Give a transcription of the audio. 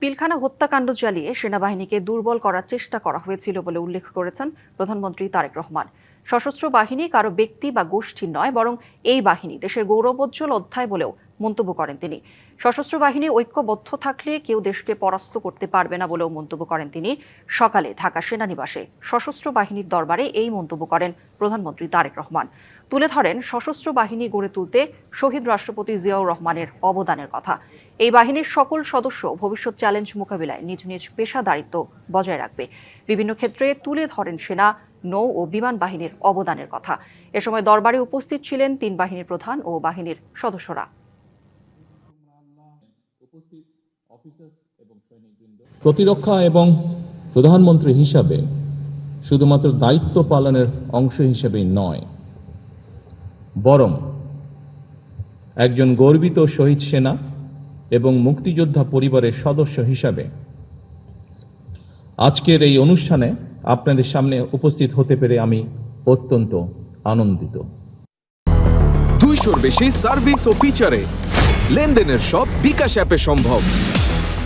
পিলখানা হত্যাকাণ্ড চালিয়ে সেনাবাহিনীকে দুর্বল করার চেষ্টা করা হয়েছিল বলে উল্লেখ করেছেন প্রধানমন্ত্রী তারেক রহমান। সশস্ত্র বাহিনী কারো ব্যক্তি বা গোষ্ঠীর নয়, বরং এই বাহিনী দেশের গৌরবোজ্জ্বল অধ্যায় বলেও মন্তব্য করেন তিনি। সশস্ত্র বাহিনী ঐক্যবদ্ধ থাকলে কেউ দেশকে পরাস্ত করতে পারবে না বলেও মন্তব্য করেন তিনি। সকালে ঢাকা সেনানিবাসে সশস্ত্র বাহিনীর দরবারে এই মন্তব্য করেন প্রধানমন্ত্রী তারেক রহমান। তুলে ধরেন সশস্ত্র বাহিনী গড়ে তুলতে শহীদ রাষ্ট্রপতি জিয়াউর রহমানের অবদানের কথা। এই বাহিনীর সকল সদস্য ভবিষ্যৎ চ্যালেঞ্জ মোকাবিলায় নিজ নিজ পেশাদারিত্ব বজায় রাখবে। বিভিন্ন ক্ষেত্রে তুলে ধরেন সেনা, নৌ ও বিমান বাহিনীর অবদানের কথা। এ সময় দরবারে উপস্থিত ছিলেন 3 বাহিনীর প্রধান ও বাহিনীর সদস্যরা। প্রতিরক্ষা এবং প্রধানমন্ত্রী হিসাবে শুধুমাত্র দায়িত্ব পালনের অংশ হিসেবেই নয়, বরং একজন গর্বিত শহীদ সেনা এবং মুক্তিযোদ্ধা পরিবারের সদস্য হিসাবে আজকের এই অনুষ্ঠানে আপনাদের সামনে উপস্থিত হতে পেরে আমি অত্যন্ত আনন্দিত। 200-র বেশি সার্ভিস ও ফিচারে লেনদেনের সব বিকাশ অ্যাপে সম্ভব।